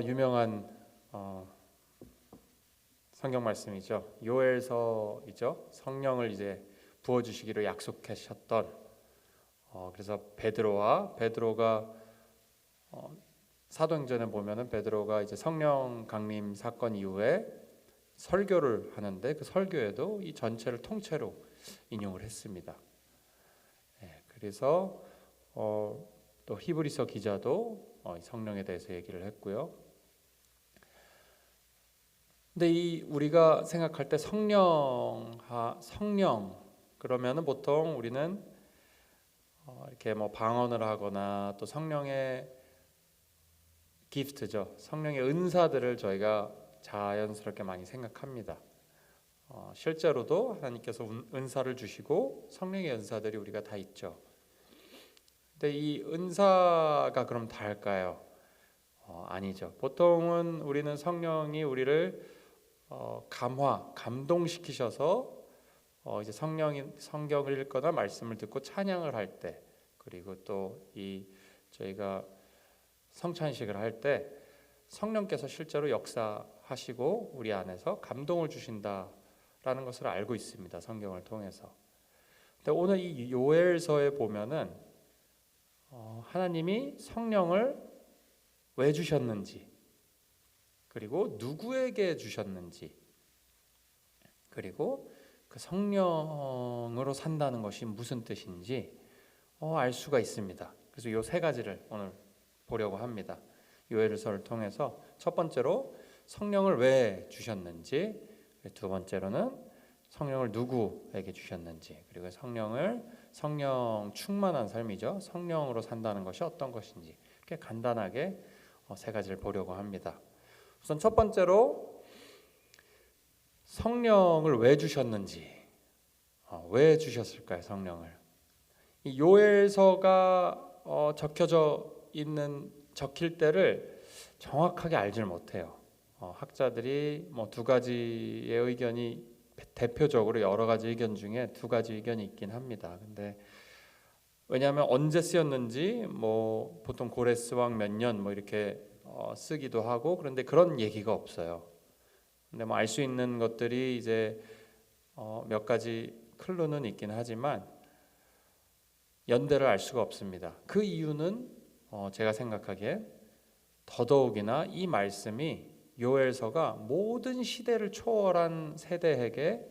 유명한 성경 말씀이죠. 요엘서이죠. 성령을 이제 부어주시기로 약속하셨던 그래서 베드로가 사도행전에 보면은 베드로가 이제 성령 강림 사건 이후에 설교를 하는데 그 설교에도 이 전체를 통째로 인용을 했습니다. 그래서 또 히브리서 기자도 성령에 대해서 얘기를 했고요. 근데 우리가 생각할 때 성령 그러면은 보통 우리는 이렇게 뭐 방언을 하거나 또 성령의 기프트죠. 성령의 은사들을 저희가 자연스럽게 많이 생각합니다. 실제로도 하나님께서 은사를 주시고 성령의 은사들이 우리가 다 있죠. 근데 이 은사가 그럼 다일까요? 아니죠. 보통은 우리는 성령이 우리를 감동시키셔서 이제 성경을 읽거나 말씀을 듣고 찬양을 할 때, 그리고 또 저희가 성찬식을 할 때 성령께서 실제로 역사하시고 우리 안에서 감동을 주신다라는 것을 알고 있습니다. 성경을 통해서. 근데 오늘 이 요엘서에 보면은 하나님이 성령을 왜 주셨는지, 그리고 누구에게 주셨는지, 그리고 그 성령으로 산다는 것이 무슨 뜻인지 알 수가 있습니다. 그래서 이 세 가지를 오늘 보려고 합니다. 요엘서를 통해서 첫 번째로 성령을 왜 주셨는지, 두 번째로는 성령을 누구에게 주셨는지, 그리고 성령 충만한 삶이죠. 성령으로 산다는 것이 어떤 것인지 이렇게 간단하게 세 가지를 보려고 합니다. 우선 첫 번째로 성령을 왜 주셨는지, 왜 주셨을까요? 성령을. 이 요엘서가 적힐 때를 정확하게 알질 못해요. 학자들이 두 가지의 의견이 대표적으로 여러 가지 의견 중에 두 가지 의견이 있긴 합니다. 근데 왜냐하면 언제 쓰였는지 보통 고레스 왕 몇 년 이렇게 쓰기도 하고, 그런데 그런 얘기가 없어요. 근데 알 수 있는 것들이 이제 몇 가지 클루는 있긴 하지만 연대를 알 수가 없습니다. 그 이유는 제가 생각하기에 더더욱이나 이 말씀이 요엘서가 모든 시대를 초월한 세대에게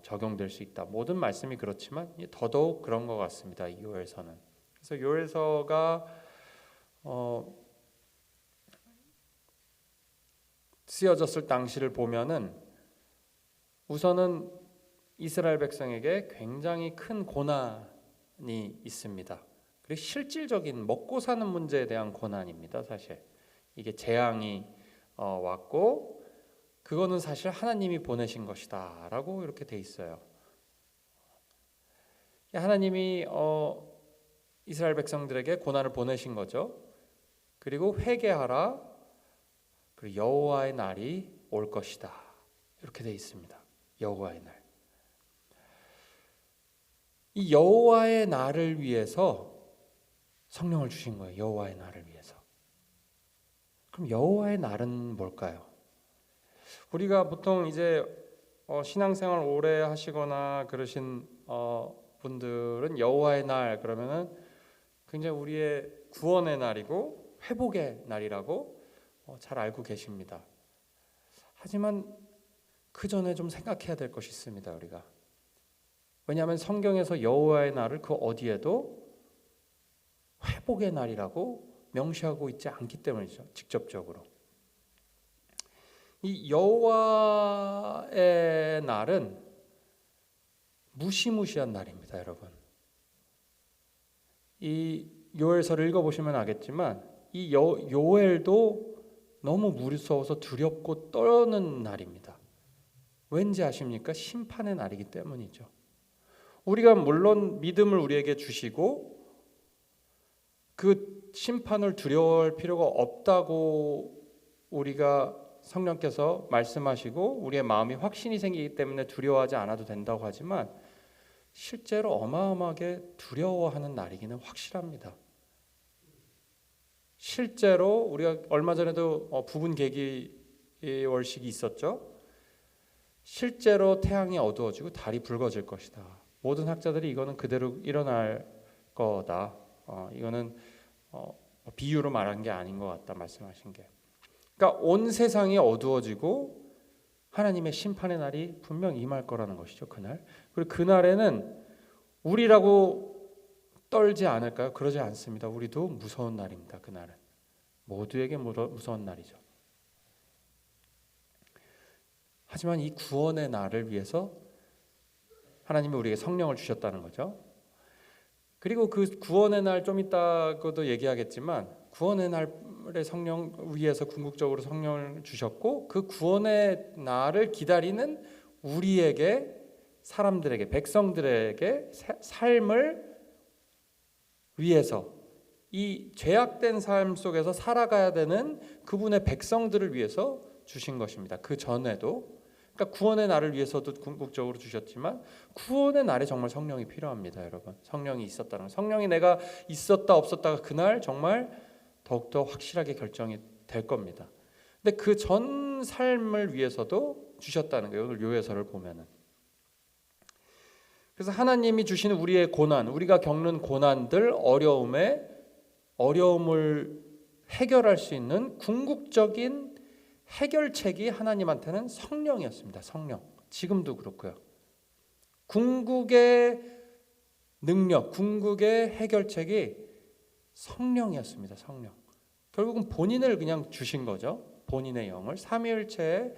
적용될 수 있다. 모든 말씀이 그렇지만 더더욱 그런 것 같습니다. 이 요엘서는. 그래서 요엘서가 쓰여졌을 당시를 보면은 우선은 이스라엘 백성에게 굉장히 큰 고난이 있습니다. 그리고 실질적인 먹고 사는 문제에 대한 고난입니다. 사실 이게 재앙이 왔고 그거는 사실 하나님이 보내신 것이다 라고 이렇게 돼 있어요. 하나님이 이스라엘 백성들에게 고난을 보내신 거죠. 그리고 회개하라, 그리고 여호와의 날이 올 것이다 이렇게 돼 있습니다. 여호와의 날. 이 여호와의 날을 위해서 성령을 주신 거예요. 여호와의 날을 위해서. 그럼 여호와의 날은 뭘까요? 우리가 보통 이제 신앙생활 오래 하시거나 그러신 분들은 여호와의 날 그러면은 굉장히 우리의 구원의 날이고 회복의 날이라고 잘 알고 계십니다. 하지만 그 전에 좀 생각해야 될 것이 있습니다. 우리가. 왜냐하면 성경에서 여호와의 날을 그 어디에도 회복의 날이라고 명시하고 있지 않기 때문이죠. 직접적으로. 이 여호와의 날은 무시무시한 날입니다, 여러분. 이 요엘서를 읽어보시면 알겠지만 이 요엘도 너무 무서워서 두렵고 떠는 날입니다. 왠지 아십니까? 심판의 날이기 때문이죠. 우리가 물론 믿음을 우리에게 주시고 그 심판을 두려워할 필요가 없다고 우리가 성령께서 말씀하시고 우리의 마음이 확신이 생기기 때문에 두려워하지 않아도 된다고 하지만 실제로 어마어마하게 두려워하는 날이기는 확실합니다. 실제로 우리가 얼마 전에도 부분 계기월식이 있었죠. 실제로 태양이 어두워지고 달이 붉어질 것이다. 모든 학자들이 이거는 그대로 일어날 거다. 이거는 비유로 말한 게 아닌 것 같다 말씀하신 게. 그러니까 온 세상이 어두워지고 하나님의 심판의 날이 분명 임할 거라는 것이죠. 그날. 그리고 그날에는 우리라고 떨지 않을까요? 그러지 않습니다. 우리도 무서운 날입니다. 그날은 모두에게 무서운 날이죠. 하지만 이 구원의 날을 위해서 하나님이 우리에게 성령을 주셨다는 거죠. 그리고 그 구원의 날 좀 이따가도 얘기하겠지만 구원의 날의 성령 위에서 궁극적으로 성령을 주셨고 그 구원의 날을 기다리는 우리에게 사람들에게 백성들에게 삶을 위해서 이 죄악된 삶 속에서 살아가야 되는 그분의 백성들을 위해서 주신 것입니다. 그 전에도 그러니까 구원의 날을 위해서도 궁극적으로 주셨지만 구원의 날에 정말 성령이 필요합니다, 여러분. 성령이 있었다는 것. 성령이 내가 있었다 없었다가 그날 정말 더욱더 확실하게 결정이 될 겁니다. 근데 그 전 삶을 위해서도 주셨다는 거예요. 오늘 요해서를 보면은. 그래서 하나님이 주시는 우리의 고난, 우리가 겪는 고난들, 어려움을 해결할 수 있는 궁극적인 해결책이 하나님한테는 성령이었습니다. 성령. 지금도 그렇고요. 궁극의 능력, 궁극의 해결책이 성령이었습니다. 성령. 결국은 본인을 그냥 주신 거죠. 본인의 영을 삼위일체에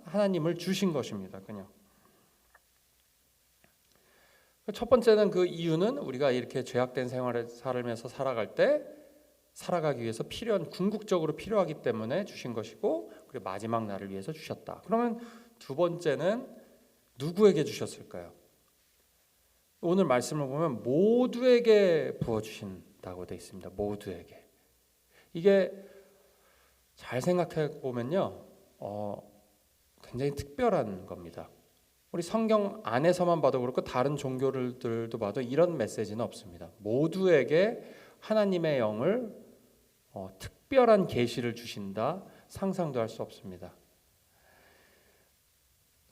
하나님을 주신 것입니다. 그냥. 첫 번째는 그 이유는 우리가 이렇게 죄악된 생활을 살면서 살아가기 위해서 궁극적으로 필요하기 때문에 주신 것이고, 그리고 마지막 날을 위해서 주셨다. 그러면 두 번째는 누구에게 주셨을까요? 오늘 말씀을 보면 모두에게 부어주신다고 되어 있습니다. 모두에게. 이게 잘 생각해 보면요, 굉장히 특별한 겁니다. 우리 성경 안에서만 봐도 그렇고 다른 종교들도 봐도 이런 메시지는 없습니다. 모두에게 하나님의 영을 특별한 계시를 주신다. 상상도 할 수 없습니다.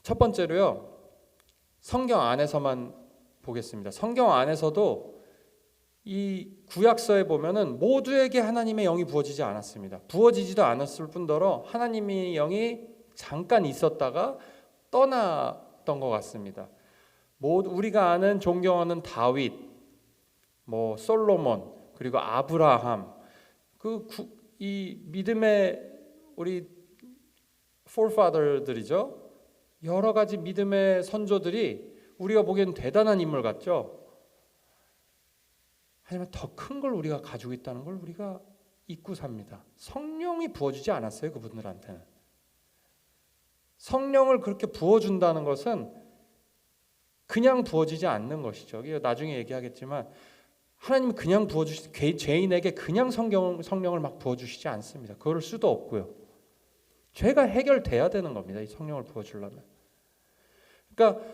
첫 번째로요, 성경 안에서만 보겠습니다. 성경 안에서도 이 구약서에 보면은 모두에게 하나님의 영이 부어지지 않았습니다. 부어지지도 않았을 뿐더러 하나님의 영이 잠깐 있었다가 떠났던 것 같습니다. 우리가 아는 존경하는 다윗, 솔로몬, 그리고 아브라함, 이 믿음의 우리 forefather들이죠. 여러 가지 믿음의 선조들이 우리가 보기엔 대단한 인물 같죠. 하지만 더 큰 걸 우리가 가지고 있다는 걸 우리가 잊고 삽니다. 성령이 부어주지 않았어요, 그분들한테는. 성령을 그렇게 부어준다는 것은 그냥 부어지지 않는 것이죠. 나중에 얘기하겠지만 하나님은 그냥 죄인에게 그냥 성령을 막 부어주시지 않습니다. 그럴 수도 없고요. 죄가 해결돼야 되는 겁니다. 이 성령을 부어주려면. 그러니까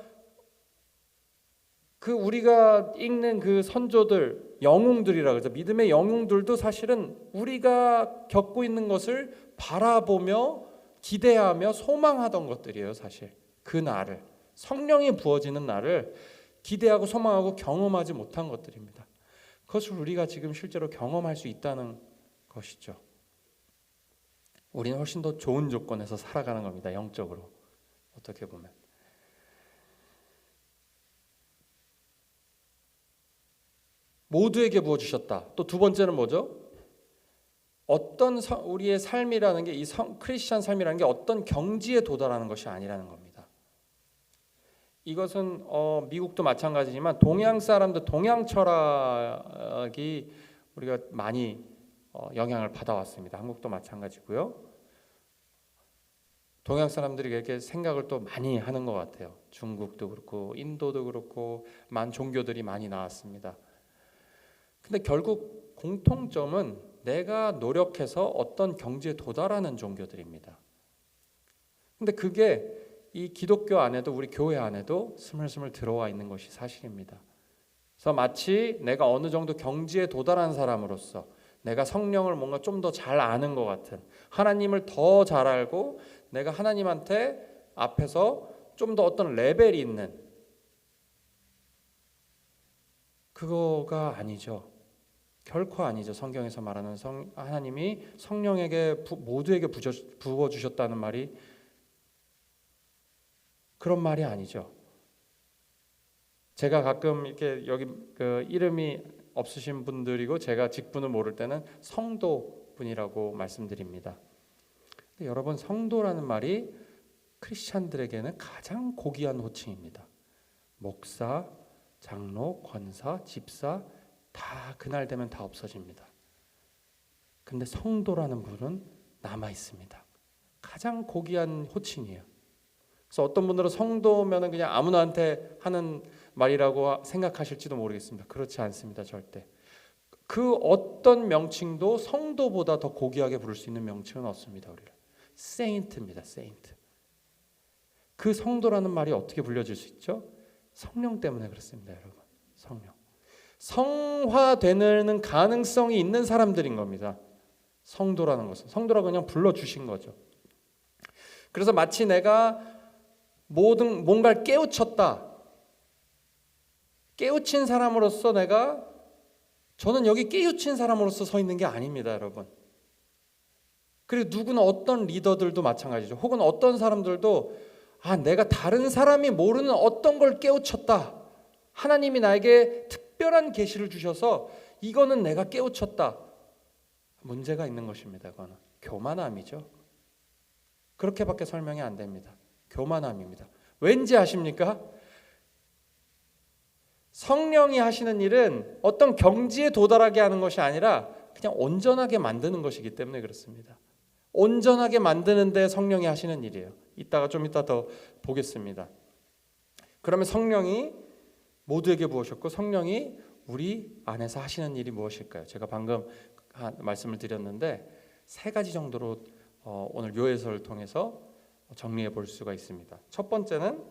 우리가 읽는 그 선조들, 영웅들이라 그러죠. 믿음의 영웅들도 사실은 우리가 겪고 있는 것을 바라보며 기대하며 소망하던 것들이에요. 사실 그 날을, 성령이 부어지는 날을 기대하고 소망하고 경험하지 못한 것들입니다. 그것을 우리가 지금 실제로 경험할 수 있다는 것이죠. 우리는 훨씬 더 좋은 조건에서 살아가는 겁니다. 영적으로 어떻게 보면. 모두에게 부어주셨다. 또 두 번째는 뭐죠? 우리의 삶이라는 게, 이 크리스찬 삶이라는 게 어떤 경지에 도달하는 것이 아니라는 겁니다. 이것은 미국도 마찬가지지만 동양 사람들, 동양 철학이 우리가 많이 영향을 받아왔습니다. 한국도 마찬가지고요. 동양 사람들이 이렇게 생각을 또 많이 하는 것 같아요. 중국도 그렇고 인도도 그렇고 종교들이 많이 나왔습니다. 근데 결국 공통점은 내가 노력해서 어떤 경지에 도달하는 종교들입니다. 근데 그게 이 기독교 안에도, 우리 교회 안에도 스물스물 들어와 있는 것이 사실입니다. 그래서 마치 내가 어느 정도 경지에 도달한 사람으로서 내가 성령을 뭔가 좀 더 잘 아는 것 같은, 하나님을 더 잘 알고 내가 하나님한테 앞에서 좀 더 어떤 레벨이 있는, 그거가 아니죠. 결코 아니죠. 성경에서 말하는 하나님이 성령에게 모두에게 부어주셨다는 말이 그런 말이 아니죠. 제가 가끔 이렇게 여기 그 이름이 없으신 분들이고 제가 직분을 모를 때는 성도분이라고 말씀드립니다. 여러분, 성도라는 말이 크리스찬들에게는 가장 고귀한 호칭입니다. 목사, 장로, 권사, 집사 다 그날 되면 다 없어집니다. 근데 성도라는 분은 남아 있습니다. 가장 고귀한 호칭이에요. 그래서 어떤 분들은 성도면은 그냥 아무나한테 하는 말이라고 생각하실지도 모르겠습니다. 그렇지 않습니다. 절대. 그 어떤 명칭도 성도보다 더 고귀하게 부를 수 있는 명칭은 없습니다. 우리를 세인트입니다. 세인트. 그 성도라는 말이 어떻게 불려질 수 있죠? 성령 때문에 그렇습니다. 여러분, 성령. 성화되는 가능성이 있는 사람들인 겁니다. 성도라는 것은. 성도라고 그냥 불러주신 거죠. 그래서 마치 내가 뭔가를 깨우쳤다, 깨우친 사람으로서 저는 여기 깨우친 사람으로서 서 있는 게 아닙니다. 여러분. 그리고 누구나 어떤 리더들도 마찬가지죠. 혹은 어떤 사람들도 내가 다른 사람이 모르는 어떤 걸 깨우쳤다, 하나님이 나에게 특별한 계시를 주셔서 이거는 내가 깨우쳤다. 문제가 있는 것입니다. 그거는 교만함이죠. 그렇게밖에 설명이 안 됩니다. 교만함입니다. 왠지 아십니까? 성령이 하시는 일은 어떤 경지에 도달하게 하는 것이 아니라 그냥 온전하게 만드는 것이기 때문에 그렇습니다. 온전하게 만드는 데 성령이 하시는 일이에요. 좀 이따 더 보겠습니다. 그러면 성령이 모두에게 부으셨고 성령이 우리 안에서 하시는 일이 무엇일까요? 제가 방금 말씀을 드렸는데 세 가지 정도로 오늘 요해서를 통해서 정리해 볼 수가 있습니다. 첫 번째는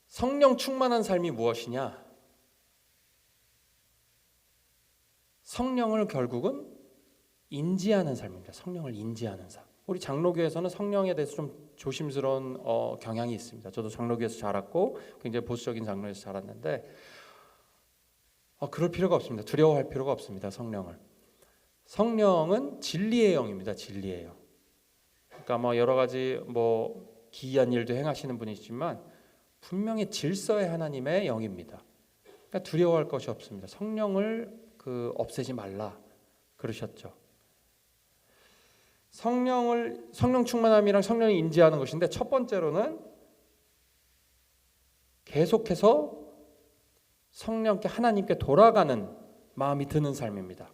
성령 충만한 삶이 무엇이냐? 성령을 결국은 인지하는 삶입니다. 성령을 인지하는 삶. 우리 장로교에서는 성령에 대해서 좀 조심스러운 경향이 있습니다. 저도 장로교에서 자랐고 굉장히 보수적인 장로에서 자랐는데 그럴 필요가 없습니다. 두려워할 필요가 없습니다. 성령은 진리의 영입니다. 진리의 영. 그러니까 여러 가지 기이한 일도 행하시는 분이지만 분명히 질서의 하나님의 영입니다. 그러니까 두려워할 것이 없습니다. 성령을 없애지 말라 그러셨죠. 성령 충만함이랑 성령이 인지하는 것인데, 첫 번째로는 계속해서 성령께 하나님께 돌아가는 마음이 드는 삶입니다.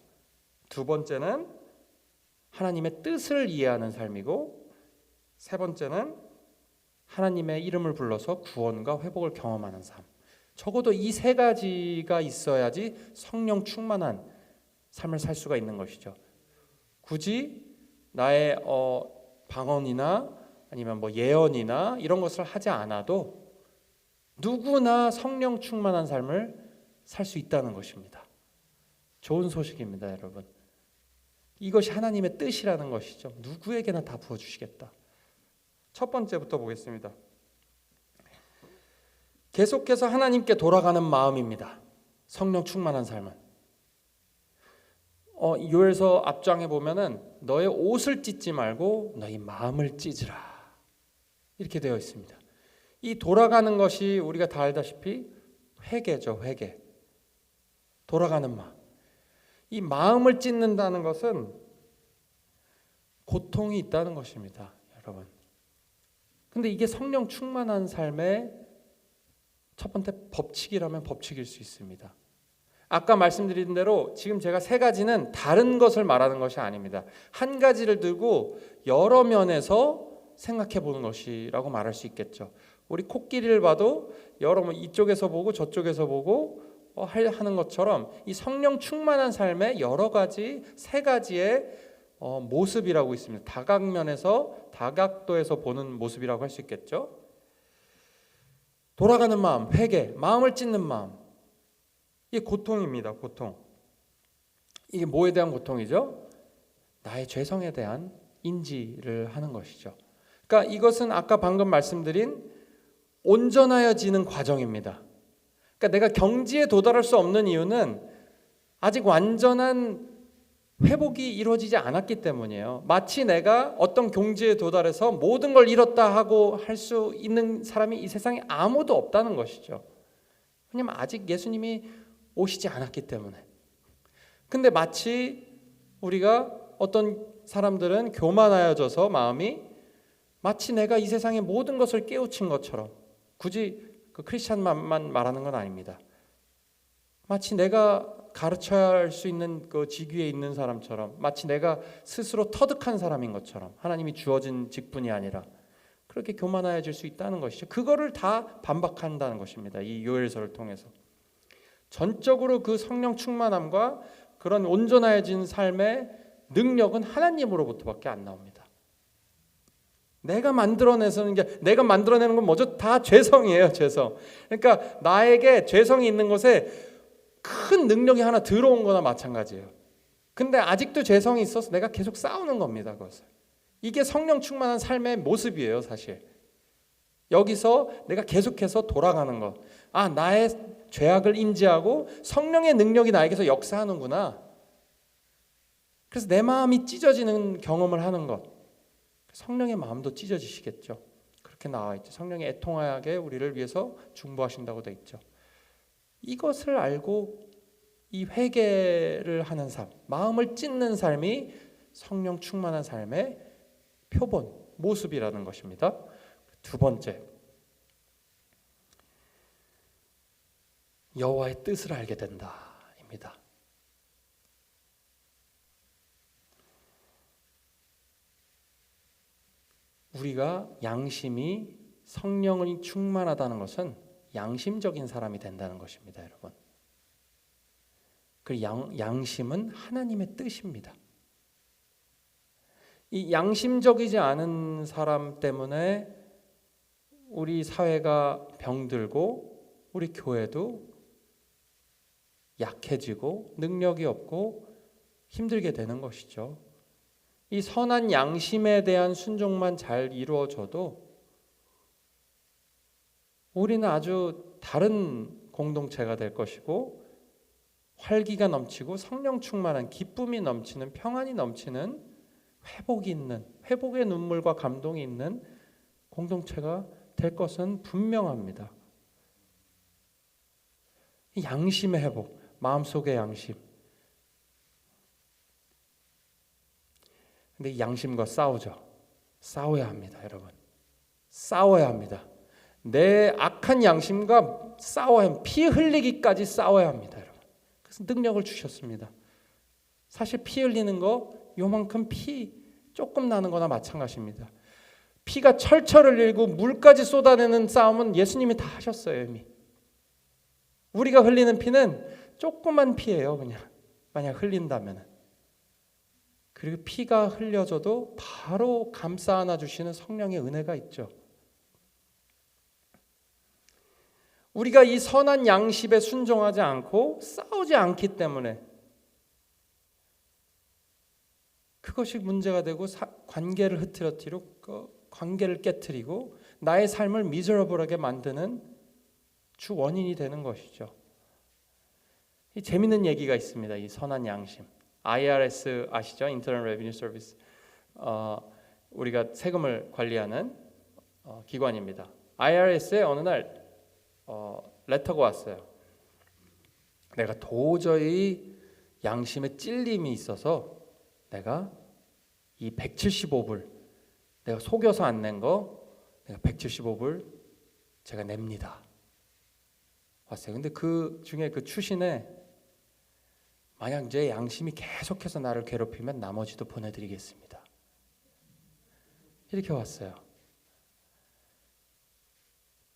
두 번째는 하나님의 뜻을 이해하는 삶이고, 세 번째는 하나님의 이름을 불러서 구원과 회복을 경험하는 삶. 적어도 이 세 가지가 있어야지 성령 충만한 삶을 살 수가 있는 것이죠. 굳이 나의 방언이나 아니면 예언이나 이런 것을 하지 않아도 누구나 성령 충만한 삶을 살 수 있다는 것입니다. 좋은 소식입니다, 여러분. 이것이 하나님의 뜻이라는 것이죠. 누구에게나 다 부어주시겠다. 첫 번째부터 보겠습니다. 계속해서 하나님께 돌아가는 마음입니다. 성령 충만한 삶은. 요엘서 앞장에 보면은 너의 옷을 찢지 말고 너희 마음을 찢으라 이렇게 되어 있습니다. 이 돌아가는 것이 우리가 다 알다시피 회개죠. 회개. 돌아가는 마음. 이 마음을 찢는다는 것은 고통이 있다는 것입니다, 여러분. 근데 이게 성령 충만한 삶의 첫 번째 법칙이라면 법칙일 수 있습니다. 아까 말씀드린 대로 지금 제가 세 가지는 다른 것을 말하는 것이 아닙니다. 한 가지를 들고 여러 면에서 생각해 보는 것이라고 말할 수 있겠죠. 우리 코끼리를 봐도 이쪽에서 보고 저쪽에서 보고 하는 것처럼 이 성령 충만한 삶의 여러 가지, 세 가지의 모습이라고 있습니다. 다각도에서 보는 모습이라고 할 수 있겠죠. 돌아가는 마음, 회개, 마음을 찢는 마음. 이게 고통입니다. 고통. 이게 뭐에 대한 고통이죠? 나의 죄성에 대한 인지를 하는 것이죠. 그러니까 이것은 아까 방금 말씀드린 온전하여지는 과정입니다. 그러니까 내가 경지에 도달할 수 없는 이유는 아직 완전한 회복이 이루어지지 않았기 때문이에요. 마치 내가 어떤 경지에 도달해서 모든 걸 잃었다 하고 할 수 있는 사람이 이 세상에 아무도 없다는 것이죠. 왜냐하면 아직 예수님이 오시지 않았기 때문에. 근데 마치 우리가 어떤 사람들은 교만하여져서 마음이 마치 내가 이 세상의 모든 것을 깨우친 것처럼, 굳이 그 크리스찬만 말하는 건 아닙니다. 마치 내가 가르쳐야 할 수 있는 그 직위에 있는 사람처럼, 마치 내가 스스로 터득한 사람인 것처럼, 하나님이 주어진 직분이 아니라 그렇게 교만해질 수 있다는 것이죠. 그거를 다 반박한다는 것입니다. 이 요엘서를 통해서 전적으로 그 성령 충만함과 그런 온전해진 삶의 능력은 하나님으로부터밖에 안 나옵니다. 내가 만들어내는 건 뭐죠? 다 죄성이에요. 죄성. 그러니까 나에게 죄성이 있는 것에 큰 능력이 하나 들어온 거나 마찬가지예요. 근데 아직도 죄성이 있어서 내가 계속 싸우는 겁니다. 그것을. 이게 성령 충만한 삶의 모습이에요. 사실 여기서 내가 계속해서 돌아가는 것, 나의 죄악을 인지하고 성령의 능력이 나에게서 역사하는구나. 그래서 내 마음이 찢어지는 경험을 하는 것, 성령의 마음도 찢어지시겠죠. 그렇게 나와 있죠. 성령이 애통하게 우리를 위해서 중보하신다고 돼 있죠. 이것을 알고 이 회개를 하는 삶, 마음을 찢는 삶이 성령 충만한 삶의 표본, 모습이라는 것입니다. 두 번째, 여호와의 뜻을 알게 된다입니다. 우리가 양심이 성령이 충만하다는 것은 양심적인 사람이 된다는 것입니다, 여러분. 그 양심은 하나님의 뜻입니다. 이 양심적이지 않은 사람 때문에 우리 사회가 병들고 우리 교회도 약해지고 능력이 없고 힘들게 되는 것이죠. 이 선한 양심에 대한 순종만 잘 이루어져도 우리는 아주 다른 공동체가 될 것이고, 활기가 넘치고 성령 충만한, 기쁨이 넘치는, 평안이 넘치는, 회복이 있는, 회복의 눈물과 감동이 있는 공동체가 될 것은 분명합니다. 양심의 회복, 마음속의 양심. 근데 이 양심과 싸우죠. 싸워야 합니다, 여러분. 싸워야 합니다. 내 악한 양심과 싸워야 합니다. 피 흘리기까지 싸워야 합니다, 여러분. 그래서 능력을 주셨습니다. 사실 피 흘리는 거 요만큼 피 조금 나는 거나 마찬가지입니다. 피가 철철 흘리고 물까지 쏟아내는 싸움은 예수님이 다 하셨어요, 이미. 우리가 흘리는 피는 조그만 피예요, 그냥. 만약 흘린다면. 그리고 피가 흘려져도 바로 감싸 안아주시는 성령의 은혜가 있죠. 우리가 이 선한 양심에 순종하지 않고 싸우지 않기 때문에 그것이 문제가 되고 관계를 흐트러뜨리고 관계를 깨트리고 나의 삶을 미저러블하게 만드는 주 원인이 되는 것이죠. 이 재미있는 얘기가 있습니다. 이 선한 양심. IRS 아시죠? Internal Revenue Service. 우리가 세금을 관리하는 기관입니다. IRS에 어느 날 레터가 왔어요. 내가 도저히 양심에 찔림이 있어서 내가 이 175불 내가 속여서 안 낸 거 내가 175불 제가 냅니다. 왔어요. 근데 그 중에 그 추신에 만약 제 양심이 계속해서 나를 괴롭히면 나머지도 보내드리겠습니다. 이렇게 왔어요.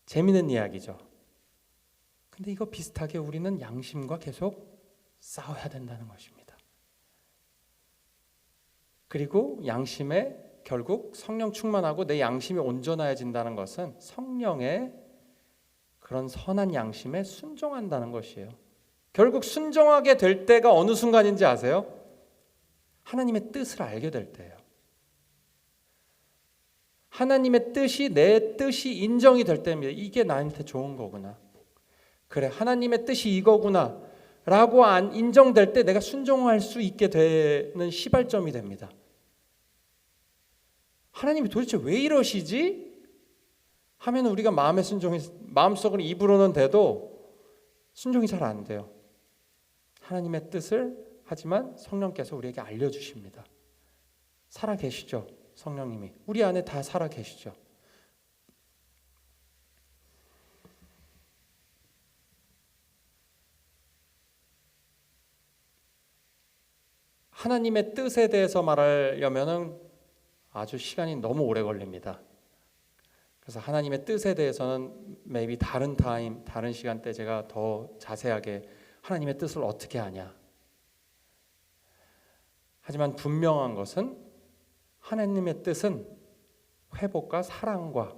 재미있는 이야기죠. 근데 이거 비슷하게 우리는 양심과 계속 싸워야 된다는 것입니다. 그리고 양심에 결국 성령 충만하고 내 양심이 온전해진다는 것은 성령의 그런 선한 양심에 순종한다는 것이에요. 결국 순종하게 될 때가 어느 순간인지 아세요? 하나님의 뜻을 알게 될 때예요. 하나님의 뜻이 내 뜻이 인정이 될 때입니다. 이게 나한테 좋은 거구나. 그래, 하나님의 뜻이 이거구나 라고 인정될 때 내가 순종할 수 있게 되는 시발점이 됩니다. 하나님이 도대체 왜 이러시지? 하면 우리가 마음속으로 입으로는 돼도 순종이 잘 안 돼요. 하나님의 뜻을 하지만 성령께서 우리에게 알려주십니다. 살아 계시죠? 성령님이 우리 안에 다 살아 계시죠? 하나님의 뜻에 대해서 말하려면은 아주 시간이 너무 오래 걸립니다. 그래서 하나님의 뜻에 대해서는 maybe 다른 시간대 제가 더 자세하게 하나님의 뜻을 어떻게 아냐. 하지만 분명한 것은 하나님의 뜻은 회복과 사랑과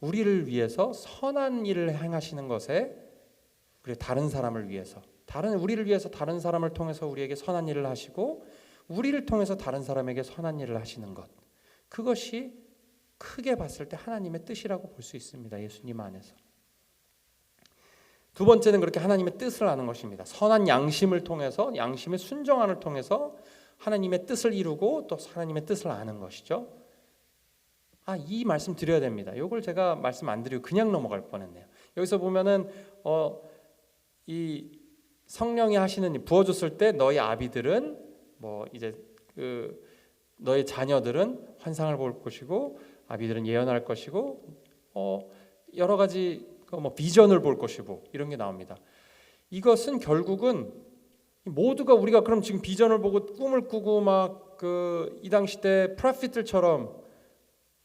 우리를 위해서 선한 일을 행하시는 것에, 그리고 다른 사람을 위해서, 우리를 위해서 다른 사람을 통해서 우리에게 선한 일을 하시고 우리를 통해서 다른 사람에게 선한 일을 하시는 것, 그것이 크게 봤을 때 하나님의 뜻이라고 볼 수 있습니다. 예수님 안에서. 두 번째는 그렇게 하나님의 뜻을 아는 것입니다. 선한 양심을 통해서, 양심의 순종함을 통해서 하나님의 뜻을 이루고 또 하나님의 뜻을 아는 것이죠. 이 말씀 드려야 됩니다. 이걸 제가 말씀 안 드리고 그냥 넘어갈 뻔했네요. 여기서 보면은 이 성령이 하시는 부어줬을 때 너희 아비들은 너희 자녀들은 환상을 볼 것이고 아비들은 예언할 것이고 여러 가지 비전을 볼 것이고 이런 게 나옵니다. 이것은 결국은 모두가 우리가 그럼 지금 비전을 보고 꿈을 꾸고 이 당시 때 프로핏들처럼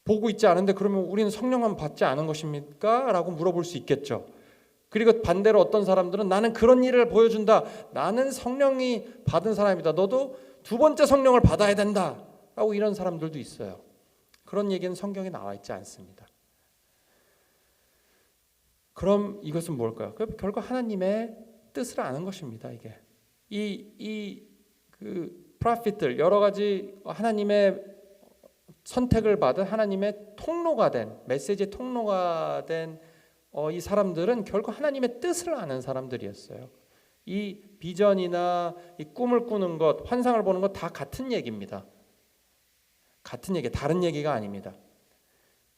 보고 있지 않은데 그러면 우리는 성령만 받지 않은 것입니까? 라고 물어볼 수 있겠죠. 그리고 반대로 어떤 사람들은 나는 그런 일을 보여준다. 나는 성령이 받은 사람이다. 너도 두 번째 성령을 받아야 된다. 라고 이런 사람들도 있어요. 그런 얘기는 성경에 나와 있지 않습니다. 그럼 이것은 뭘까요? 결국 하나님의 뜻을 아는 것입니다. 이게 그 프로핏들, 여러 가지 하나님의 선택을 받은 하나님의 통로가 된, 메시지의 통로가 된 이 사람들은 결국 하나님의 뜻을 아는 사람들이었어요. 이 비전이나 이 꿈을 꾸는 것, 환상을 보는 것 다 같은 얘기입니다. 같은 얘기, 다른 얘기가 아닙니다.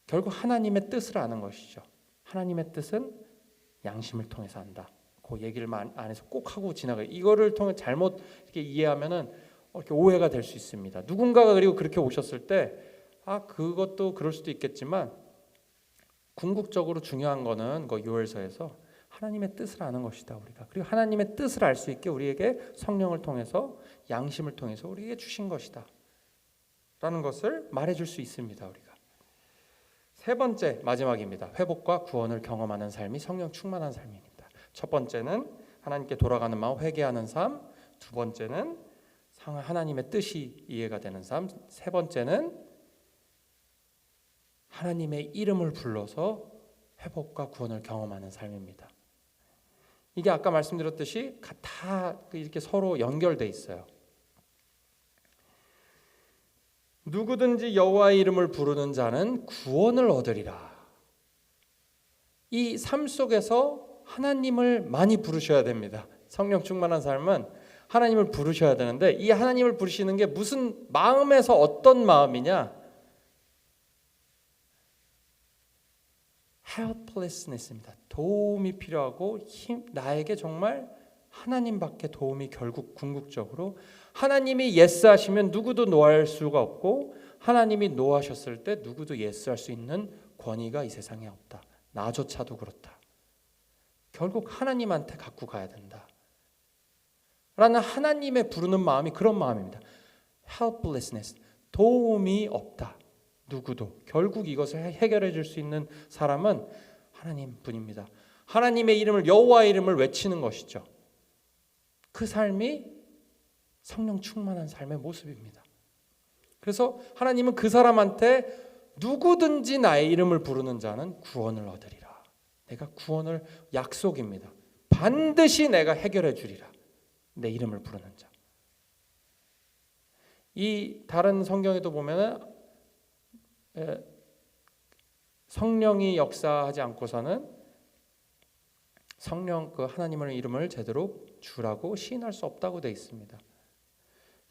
결국 하나님의 뜻을 아는 것이죠. 하나님의 뜻은 양심을 통해서 안다. 그 얘기를 안에서 꼭 하고 지나가요. 이거를 통해 잘못 이렇게 이해하면은 이렇게 오해가 될 수 있습니다. 누군가가 그리고 그렇게 오셨을 때 그것도 그럴 수도 있겠지만 궁극적으로 중요한 거는 요엘서에서 하나님의 뜻을 아는 것이다. 우리가 그리고 하나님의 뜻을 알 수 있게 우리에게 성령을 통해서 양심을 통해서 우리에게 주신 것이다. 라는 것을 말해줄 수 있습니다. 우리가 세 번째 마지막입니다. 회복과 구원을 경험하는 삶이 성령 충만한 삶입니다. 첫 번째는 하나님께 돌아가는 마음, 회개하는 삶. 두 번째는 하나님의 뜻이 이해가 되는 삶. 세 번째는 하나님의 이름을 불러서 회복과 구원을 경험하는 삶입니다. 이게 아까 말씀드렸듯이 다 이렇게 서로 연결돼 있어요. 누구든지 여호와의 이름을 부르는 자는 구원을 얻으리라. 이 삶 속에서 하나님을 많이 부르셔야 됩니다. 성령 충만한 삶은 하나님을 부르셔야 되는데 이 하나님을 부르시는 게 무슨 마음에서 어떤 마음이냐? helplessness입니다. 도움이 필요하고 나에게 정말 하나님밖에 도움이 결국 궁극적으로 하나님이 예스 하시면 누구도 노할 수가 없고 하나님이 노 하셨을 때 누구도 예스 할 수 있는 권위가 이 세상에 없다. 나조차도 그렇다. 결국 하나님한테 갖고 가야 된다. 라는 하나님의 부르는 마음이 그런 마음입니다. helplessness, 도움이 없다. 누구도. 결국 이것을 해결해 줄 수 있는 사람은 하나님뿐입니다. 하나님의 이름을, 여호와의 이름을 외치는 것이죠. 그 삶이 성령 충만한 삶의 모습입니다. 그래서 하나님은 그 사람한테 누구든지 나의 이름을 부르는 자는 구원을 얻으리라. 내가 구원을 약속입니다. 반드시 내가 해결해 주리라. 내 이름을 부르는 자. 이 다른 성경에도 보면은 성령이 역사하지 않고서는 성령 그 하나님의 이름을 제대로 주라고 시인할 수 없다고 되어 있습니다.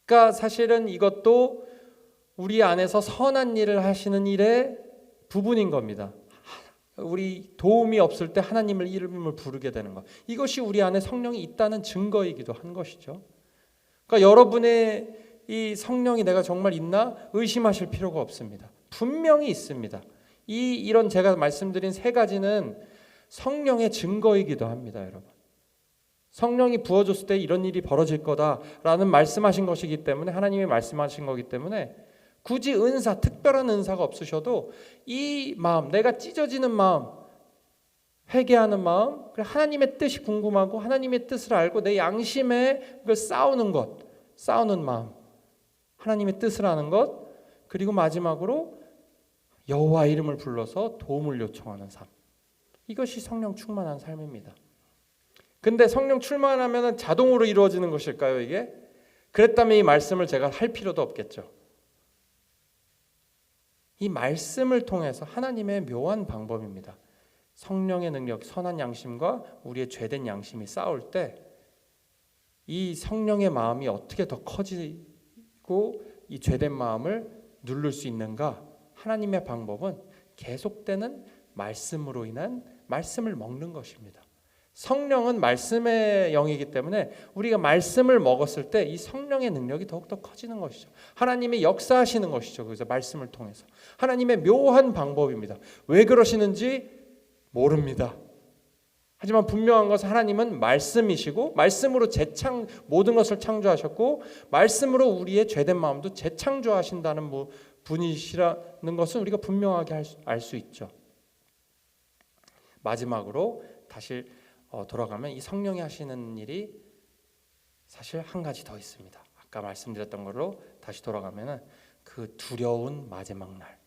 그러니까 사실은 이것도 우리 안에서 선한 일을 하시는 일의 부분인 겁니다. 우리 도움이 없을 때 하나님을 이름을 부르게 되는 것. 이것이 우리 안에 성령이 있다는 증거이기도 한 것이죠. 그러니까 여러분의 이 성령이 내가 정말 있나 의심하실 필요가 없습니다. 분명히 있습니다. 이런 제가 말씀드린 세 가지는 성령의 증거이기도 합니다, 여러분. 성령이 부어줬을 때 이런 일이 벌어질 거다라는 말씀하신 것이기 때문에 하나님이 말씀하신 거기 때문에 굳이 은사, 특별한 은사가 없으셔도 이 마음, 내가 찢어지는 마음, 회개하는 마음, 하나님의 뜻이 궁금하고 하나님의 뜻을 알고 내 양심에 그걸 싸우는 마음, 하나님의 뜻을 아는 것, 그리고 마지막으로 여호와 이름을 불러서 도움을 요청하는 삶. 이것이 성령 충만한 삶입니다. 근데 성령 충만하면 자동으로 이루어지는 것일까요, 이게? 그랬다면 이 말씀을 제가 할 필요도 없겠죠. 이 말씀을 통해서 하나님의 묘한 방법입니다. 성령의 능력, 선한 양심과 우리의 죄된 양심이 싸울 때 이 성령의 마음이 어떻게 더 커지고 이 죄된 마음을 누를 수 있는가? 하나님의 방법은 계속되는 말씀으로 인한 말씀을 먹는 것입니다. 성령은 말씀의 영이기 때문에 우리가 말씀을 먹었을 때 이 성령의 능력이 더욱더 커지는 것이죠. 하나님이 역사하시는 것이죠. 그래서 말씀을 통해서 하나님의 묘한 방법입니다. 왜 그러시는지 모릅니다. 하지만 분명한 것은 하나님은 말씀이시고 말씀으로 모든 것을 창조하셨고 말씀으로 우리의 죄된 마음도 재창조하신다는 분이시라는 것은 우리가 분명하게 알 수 있죠. 마지막으로 다시 돌아가면 이 성령이 하시는 일이 사실 한 가지 더 있습니다. 아까 말씀드렸던 걸로 다시 돌아가면 그 두려운 마지막 날,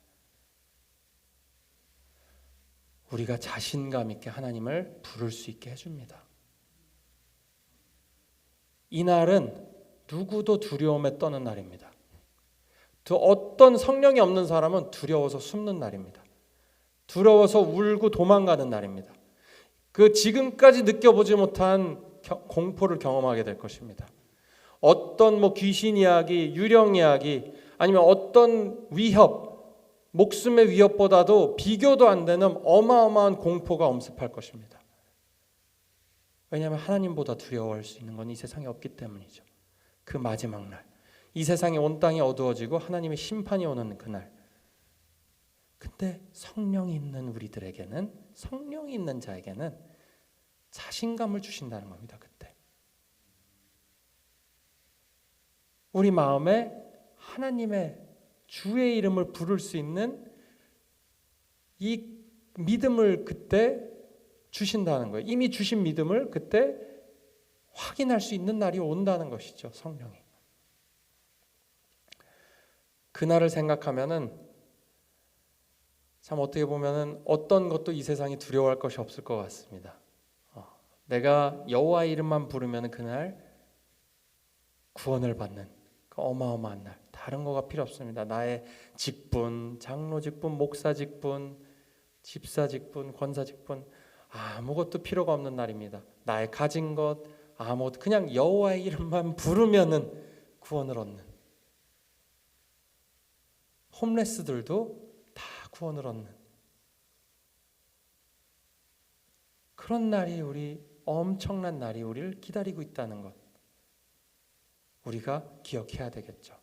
우리가 자신감 있게 하나님을 부를 수 있게 해줍니다. 이 날은 누구도 두려움에 떠는 날입니다. 어떤 성령이 없는 사람은 두려워서 숨는 날입니다. 두려워서 울고 도망가는 날입니다. 그 지금까지 느껴보지 못한 공포를 경험하게 될 것입니다. 어떤 귀신 이야기, 유령 이야기, 아니면 어떤 위협, 목숨의 위협보다도 비교도 안 되는 어마어마한 공포가 엄습할 것입니다. 왜냐하면 하나님보다 두려워할 수 있는 건 이 세상에 없기 때문이죠. 그 마지막 날, 이 세상에 온 땅이 어두워지고 하나님의 심판이 오는 그날. 근데 성령이 있는 우리들에게는, 성령이 있는 자에게는 자신감을 주신다는 겁니다. 그때 우리 마음에 하나님의 주의 이름을 부를 수 있는 이 믿음을 그때 주신다는 거예요. 이미 주신 믿음을 그때 확인할 수 있는 날이 온다는 것이죠. 성령이. 그날을 생각하면은 참 어떻게 보면은 어떤 것도 이 세상이 두려워할 것이 없을 것 같습니다. 내가 여호와 이름만 부르면 그날 구원을 받는 그 어마어마한 날. 다른 거가 필요 없습니다. 나의 직분, 장로 직분, 목사 직분, 집사 직분, 권사 직분 아무것도 필요가 없는 날입니다. 나의 가진 것 아무것도 그냥 여호와의 이름만 부르면은 구원을 얻는. 홈레스들도 다 구원을 얻는 그런 날이 엄청난 날이 우리를 기다리고 있다는 것 우리가 기억해야 되겠죠.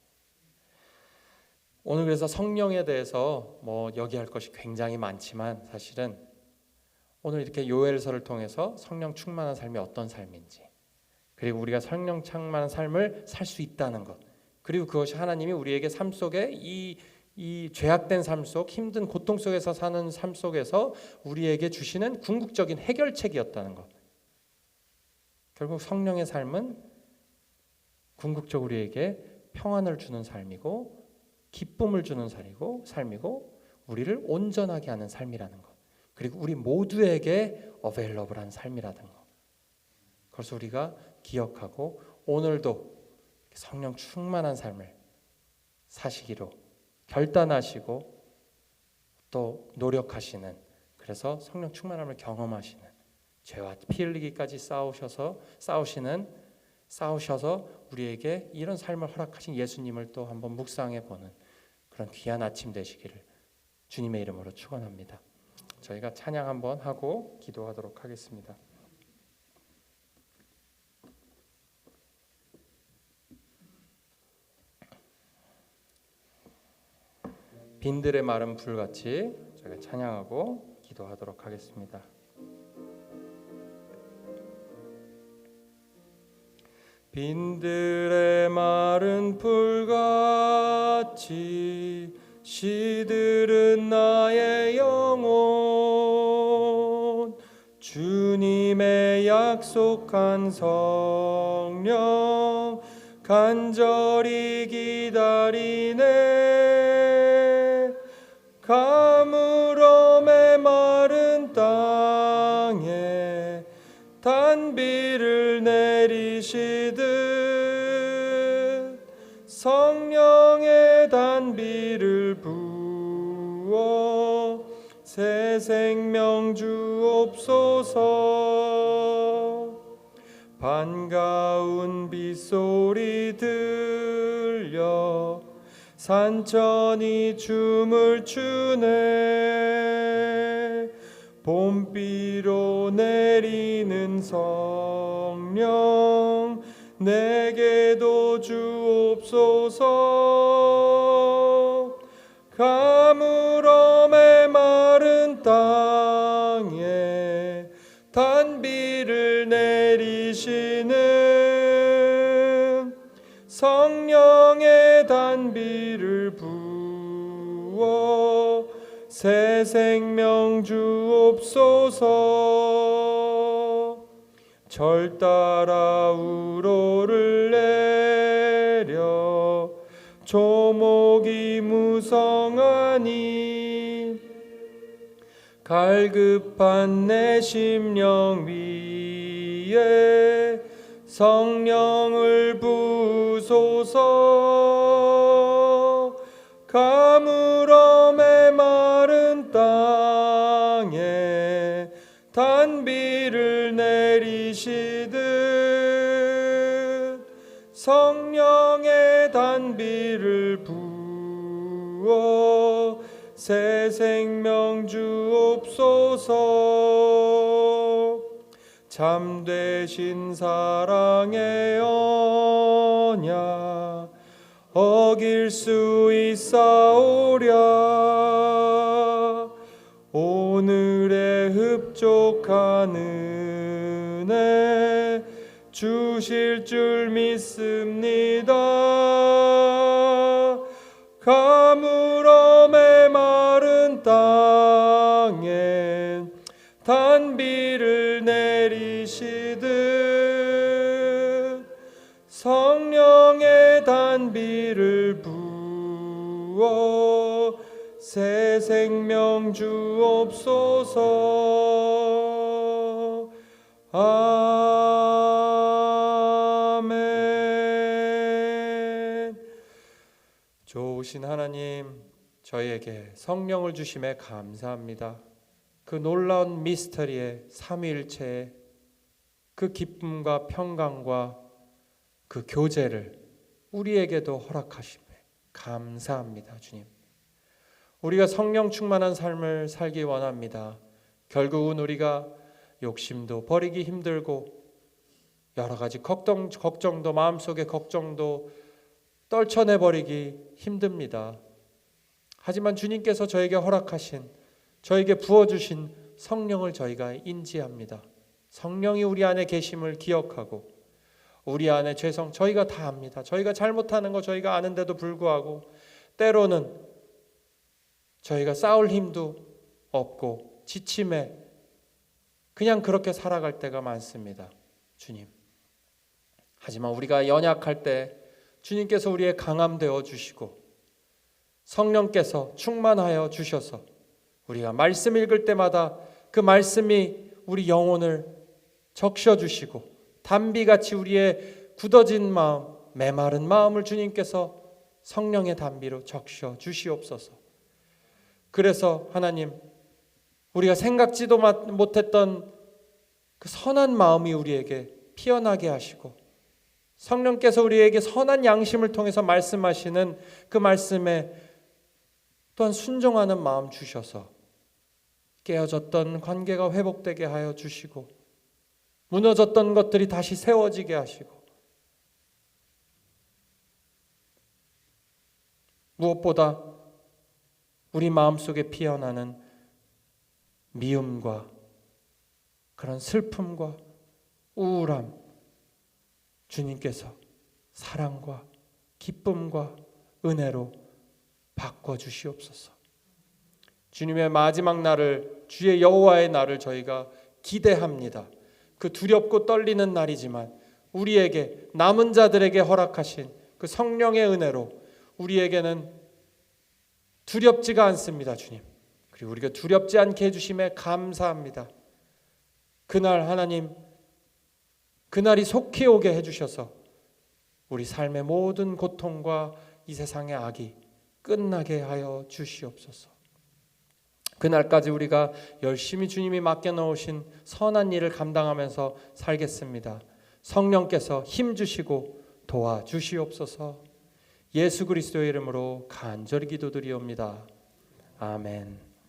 오늘 그래서 성령에 대해서 얘기할 것이 굉장히 많지만 사실은 오늘 이렇게 요엘서를 통해서 성령 충만한 삶이 어떤 삶인지, 그리고 우리가 성령 충만한 삶을 살 수 있다는 것, 그리고 그것이 하나님이 우리에게 삶 속에 이 죄악된 삶 속, 힘든 고통 속에서 사는 삶 속에서 우리에게 주시는 궁극적인 해결책이었다는 것. 결국 성령의 삶은 궁극적으로 우리에게 평안을 주는 삶이고 기쁨을 주는 삶이고 우리를 온전하게 하는 삶이라는 것, 그리고 우리 모두에게 어베일러블한 삶이라는 것. 그것을 우리가 기억하고 오늘도 성령 충만한 삶을 사시기로 결단하시고 또 노력하시는, 그래서 성령 충만함을 경험하시는, 죄와 피 흘리기까지 싸우셔서 우리에게 이런 삶을 허락하신 예수님을 또 한번 묵상해 보는 그런 귀한 아침 되시기를 주님의 이름으로 축원합니다. 저희가 찬양 한번 하고 기도하도록 하겠습니다. 빈들의 마른 불같이 저희가 찬양하고 기도하도록 하겠습니다. 빈들의 마른 불같이 시들은 나의 영혼, 주님의 약속한 성령 간절히 기다리네. 가물어 메마른 땅에 단비를 내리시듯 성령의 단비를 부어 새 생명 주옵소서. 반가운 빗소리 들려 산천이 춤을 추네. 봄비로 내리는 성령 내게도 주옵소서. 가물어 메마른 땅에 단비를 내리시는 성령의 단비를 부어 새 생명 주옵소서. 절 따라 우로를 내려 조목이 무성하니 갈급한 내 심령 위에 성령을 부으소서. 가물어 메마른 땅에 단비를 내리시듯 성령의 단비를 부어 새 생명 주옵소서. 참되신 사랑의 언약 어길 수 있사오랴. 오늘의 흡족한 은혜 주실 줄 믿습니다. 가물어 메마른 땅에 단비를 내리시듯 성령의 단비를 부어 새 생명 주옵소서. 아멘. 좋으신 하나님, 저희에게 성령을 주심에 감사합니다. 그 놀라운 미스터리의 삼위일체의 그 기쁨과 평강과 그 교제를 우리에게도 허락하심에 감사합니다. 주님, 우리가 성령 충만한 삶을 살기 원합니다. 결국은 우리가 욕심도 버리기 힘들고 여러 가지 걱정도 마음속의 걱정도 떨쳐내버리기 힘듭니다. 하지만 주님께서 저에게 허락하신, 저에게 부어주신 성령을 저희가 인지합니다. 성령이 우리 안에 계심을 기억하고 우리 안에 죄성 저희가 다 압니다. 저희가 잘못하는 거 저희가 아는데도 불구하고 때로는 저희가 싸울 힘도 없고 지침에 그냥 그렇게 살아갈 때가 많습니다. 주님, 하지만 우리가 연약할 때 주님께서 우리의 강함 되어 주시고 성령께서 충만하여 주셔서 우리가 말씀 읽을 때마다 그 말씀이 우리 영혼을 적셔 주시고 단비같이 우리의 굳어진 마음, 메마른 마음을 주님께서 성령의 단비로 적셔 주시옵소서. 그래서 하나님, 우리가 생각지도 못했던 그 선한 마음이 우리에게 피어나게 하시고, 성령께서 우리에게 선한 양심을 통해서 말씀하시는 그 말씀에 또한 순종하는 마음 주셔서 깨어졌던 관계가 회복되게 하여 주시고, 무너졌던 것들이 다시 세워지게 하시고, 무엇보다 우리 마음속에 피어나는 미움과 그런 슬픔과 우울함, 주님께서 사랑과 기쁨과 은혜로 바꿔주시옵소서. 주님의 마지막 날을, 주의 여호와의 날을 저희가 기대합니다. 그 두렵고 떨리는 날이지만 우리에게, 남은 자들에게 허락하신 그 성령의 은혜로 우리에게는 두렵지가 않습니다. 주님, 그리고 우리가 두렵지 않게 해주심에 감사합니다. 그날 하나님, 그날이 속히 오게 해주셔서 우리 삶의 모든 고통과 이 세상의 악이 끝나게 하여 주시옵소서. 그날까지 우리가 열심히 주님이 맡겨놓으신 선한 일을 감당하면서 살겠습니다. 성령께서 힘주시고 도와주시옵소서. 예수 그리스도의 이름으로 간절히 기도드리옵니다. 아멘.